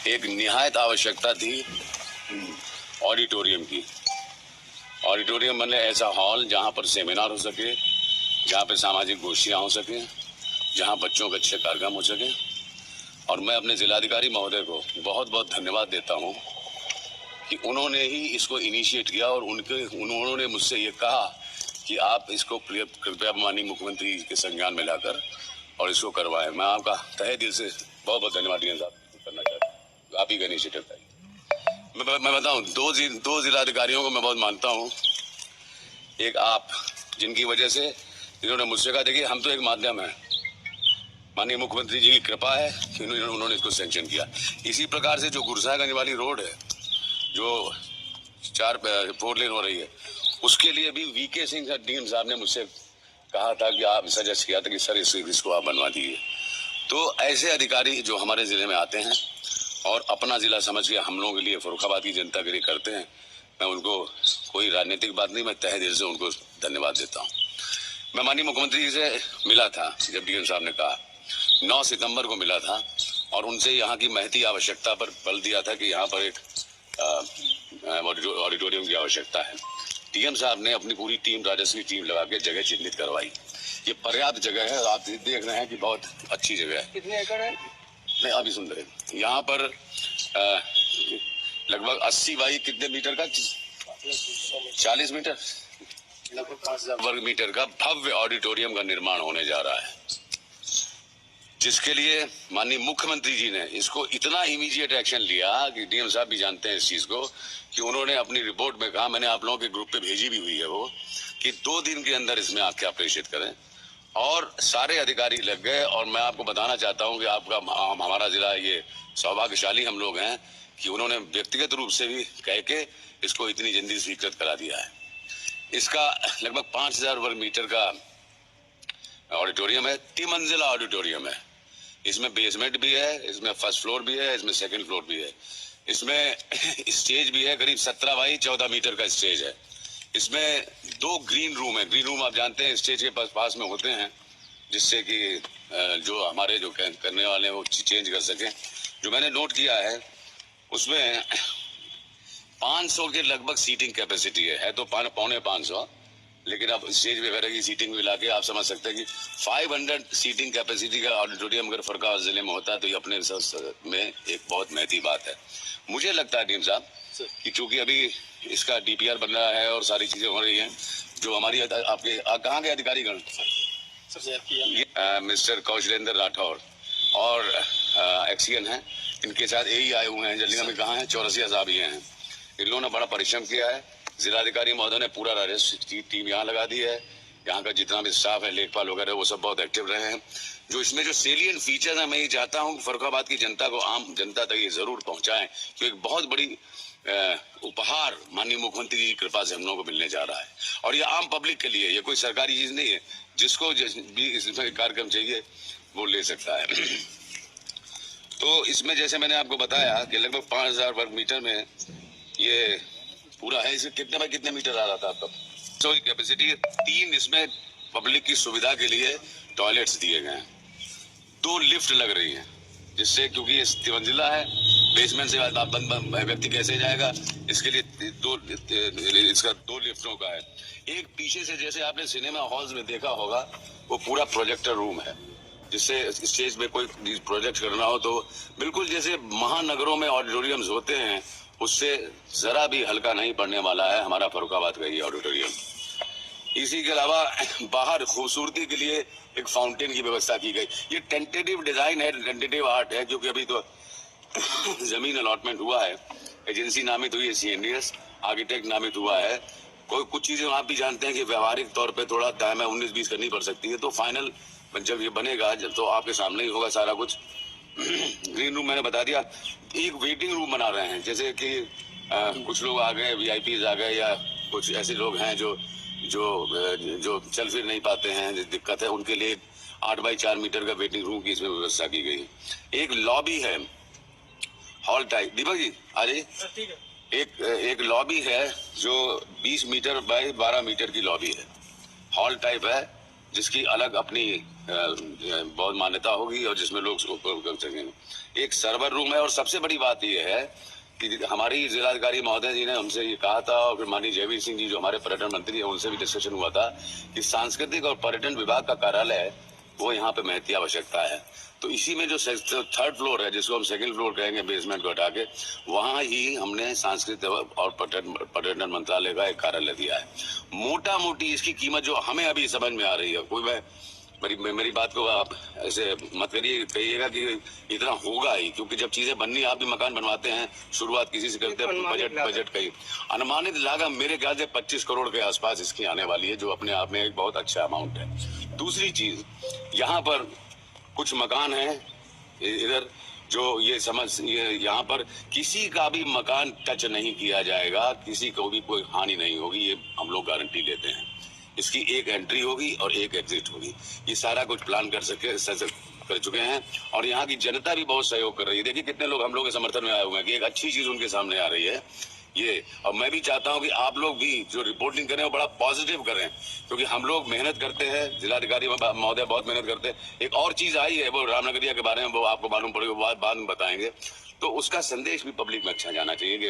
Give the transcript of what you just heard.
एक निहायत आवश्यकता थी ऑडिटोरियम की। ऑडिटोरियम मतलब ऐसा हॉल जहां पर सेमिनार हो सके, जहां पर सामाजिक गोष्ठियां हो सके, जहां बच्चों के अच्छे कार्यक्रम हो सके। और मैं अपने जिलाधिकारी महोदय को बहुत बहुत धन्यवाद देता हूं कि उन्होंने ही इसको इनिशिएट किया और उन्होंने मुझसे ये कहा कि आप इसको कृपया माननीय मुख्यमंत्री के संज्ञान में लाकर और इसको करवाएं। मैं आपका तहे दिल से बहुत बहुत धन्यवाद करना चाहता हूँ। आप ही का इनिशिएटिव था। मैं बताऊं, दो जिलाधिकारियों को मैं बहुत मानता हूं। एक आप, जिनकी वजह से इन्होंने मुझसे कहा, देखिए हम तो एक माध्यम है, माननीय मुख्यमंत्री जी की कृपा है कि उन्होंने इसको सैंक्शन किया। इसी प्रकार से जो गुरसागंज वाली रोड है, जो 4 लेन हो रही है, उसके लिए भी वीके सिंह डीएम साहब ने मुझसे कहा था कि आप सजेस्ट किया था कि सर इसको आप बनवा दीजिए। तो ऐसे अधिकारी जो हमारे जिले में आते हैं और अपना जिला समझ के हम लोगों के लिए, फर्रुखाबाद की जनता के लिए करते हैं, मैं उनको, कोई राजनीतिक बात नहीं, मैं तहे दिल से उनको धन्यवाद देता हूँ। मैं माननीय मुख्यमंत्री जी से मिला था जब डीएम साहब ने कहा, 9 सितंबर को मिला था और उनसे यहाँ की महती आवश्यकता पर बल दिया था कि यहाँ पर एक ऑडिटोरियम की आवश्यकता है। डीएम साहब ने अपनी पूरी टीम, राजस्व टीम लगा के जगह चिन्हित करवाई। ये पर्याप्त जगह है, आप देख रहे हैं कि बहुत अच्छी जगह है। कितने एकड़ है? नहीं, अभी सुन रहे, यहाँ पर लगभग 80 बाई कितने मीटर का, 40 मीटर, लगभग 5000 वर्ग मीटर का भव्य ऑडिटोरियम का निर्माण होने जा रहा है, जिसके लिए माननीय मुख्यमंत्री जी ने इसको इतना इमीडिएट एक्शन लिया कि डीएम साहब भी जानते हैं इस चीज को, कि उन्होंने अपनी रिपोर्ट में कहा, मैंने आप लोगों के ग्रुप पे भेजी भी हुई है वो, कि 2 दिन के अंदर इसमें आके आप प्रेषित करें। और सारे अधिकारी लग गए। और मैं आपको बताना चाहता हूं कि हमारा जिला ये सौभाग्यशाली हम लोग हैं कि उन्होंने व्यक्तिगत रूप से भी कह के इसको इतनी जल्दी स्वीकृत करा दिया है। इसका लगभग 5000 वर्ग मीटर का ऑडिटोरियम है, 3 मंजिला ऑडिटोरियम है। इसमें बेसमेंट भी है, इसमें फर्स्ट फ्लोर भी है, इसमें सेकंड फ्लोर भी है, इसमें स्टेज भी है, करीब 17 बाई 14 मीटर का स्टेज है। इसमें 2 ग्रीन रूम है। ग्रीन रूम आप जानते हैं स्टेज के पास में होते हैं, जिससे कि जो हमारे जो करने वाले हैं वो चेंज कर सकें। जो मैंने नोट किया है उसमें 500 के लगभग सीटिंग कैपेसिटी है तो 550, लेकिन अब स्टेज वगैरह की सीटिंग मिला के आप समझ सकते हैं कि 500 सीटिंग कैपेसिटी का ऑडिटोरियम अगर फर्रुखाबाद जिले में होता है तो ये अपने में एक बहुत महती बात है। मुझे लगता है डीएम साहब कि चूंकि अभी इसका डीपीआर बन रहा है और सारी चीजें हो रही हैं, जो हमारी आपके कहाँ के अधिकारीगण, मिस्टर कौशलेंद्र राठौर और एक्सीएन हैं, इनके साथ यही आए हुए हैं, जल्दी में कहाँ हैं, चौरसिया साहब ये हैं। इन लोगों ने बड़ा परिश्रम किया है। जिलाधिकारी महोदय ने पूरा राजस्व टीम यहाँ लगा दी है। यहाँ का जितना भी स्टाफ है, लेखपाल वगैरह, वो सब बहुत एक्टिव रहे हैं। जो इसमें जो सेलियंट फीचर्स है, मैं ये चाहता हूँ कि फर्रुखाबाद की जनता को, आम जनता तक ये जरूर पहुंचाएं कि एक बहुत बड़ी उपहार माननीय मुख्यमंत्री की कृपा से हम लोगों को मिलने जा रहा है। और ये आम पब्लिक के लिए, ये कोई सरकारी चीज नहीं है। जिसको भी इसमें कार्यक्रम चाहिए वो ले सकता है। तो इसमें जैसे मैंने आपको बताया कि लगभग 5000 वर्ग मीटर में ये पूरा है। इसमें कितने बाय कितने मीटर आ रहा था आपका? तो कैपेसिटी 3, इसमें पब्लिक की सुविधा के लिए टॉयलेट्स दिए गए हैं, 2 लिफ्ट लग रही हैं, जिससे, क्योंकि ये 3 मंजिला है, बेसमेंट से व्यक्ति कैसे जाएगा, इसके लिए इसका 2 लिफ्टों का है। एक पीछे से, जैसे आपने सिनेमा हॉल्स में देखा होगा, वो पूरा प्रोजेक्टर रूम है, जिससे स्टेज में कोई प्रोजेक्ट करना हो तो बिल्कुल जैसे महानगरों में ऑडिटोरियम्स होते हैं, उससे जरा भी हल्का नहीं पड़ने वाला है हमारा फर्रुखाबाद का ये ऑडिटोरियम। इसी के अलावा बाहर खूबसूरती के लिए एक फाउंटेन की व्यवस्था की गई। ये टेंटेटिव डिजाइन है, टेंटेटिव आर्ट है, क्योंकि अभी तो जमीन अलॉटमेंट हुआ है, एजेंसी नामित हुई है, CNDS आर्किटेक्ट नामित हुआ है। कुछ चीजें आप भी जानते हैं कि व्यवहारिक तौर पे थोड़ा टाइम है, 19-20 करनी पड़ सकती है। तो फाइनल जब ये बनेगा, जब तो आपके सामने ही होगा सारा कुछ। ग्रीन रूम मैंने बता दिया। एक वेटिंग रूम बना रहे हैं, जैसे कि कुछ लोग आ गए, VIPs आ गए, या कुछ ऐसे लोग हैं जो चल फिर नहीं पाते हैं, दिक्कत है, उनके लिए 8 बाई 4 मीटर का वेटिंग रूम की इसमें व्यवस्था की गई। एक लॉबी है, हॉल टाइप। दीपक जी आ जाइए। एक लॉबी है जो 20 मीटर बाय 12 मीटर की लॉबी है, हॉल टाइप है, जिसकी अलग अपनी बहुत मान्यता होगी और जिसमें लोग उपयोग कर सकेंगे। एक सर्वर रूम है और सबसे बड़ी बात यह है कि हमारी जिलाधिकारी महोदय जी ने हमसे ये कहा था और फिर माननीय जयवीर सिंह जी जो हमारे पर्यटन मंत्री हैं उनसे भी डिस्कशन हुआ था कि सांस्कृतिक और पर्यटन विभाग का कार्यालय है वो यहाँ पे महती आवश्यकता है। तो इसी में जो थर्ड फ्लोर है जिसको हम सेकंड फ्लोर कहेंगे बेसमेंट को हटा के, वहां ही हमने सांस्कृतिक और पर्यटन मंत्रालय का एक कार्यालय दिया है। मोटा मोटी इसकी कीमत जो हमें अभी समझ में आ रही है, कोई मेरी बात को आप ऐसे मत करिए, कहिएगा कि इतना होगा ही, क्योंकि जब चीजें बननी, आप भी मकान बनवाते हैं, शुरुआत किसी से करते हैं, बजट का ही अनुमानित लागत मेरे ख्याल से 25 करोड़ के आसपास इसकी आने वाली है, जो अपने आप में एक बहुत अच्छा अमाउंट है। दूसरी चीज, यहाँ पर कुछ मकान है इधर जो ये यहाँ पर किसी का भी मकान टच नहीं किया जाएगा, किसी को भी कोई हानि नहीं होगी, ये हम लोग गारंटी लेते हैं। इसकी एक एंट्री होगी और एक एग्जिट होगी, ये सारा कुछ प्लान कर चुके हैं और यहाँ की जनता भी बहुत सहयोग कर रही है। देखिए कितने लोग हम लोग के समर्थन में आए हुए हैं कि एक अच्छी चीज उनके सामने आ रही है ये। और मैं भी चाहता हूं कि आप लोग भी जो रिपोर्टिंग करें वो बड़ा पॉजिटिव करें, क्योंकि हम लोग मेहनत करते हैं, जिलाधिकारी महोदय बहुत मेहनत करते हैं। एक और चीज आई है वो रामनगरिया के बारे में, वो आपको मालूम पड़ेगा, बाद में बताएंगे, तो उसका संदेश भी पब्लिक में अच्छा जाना चाहिए कि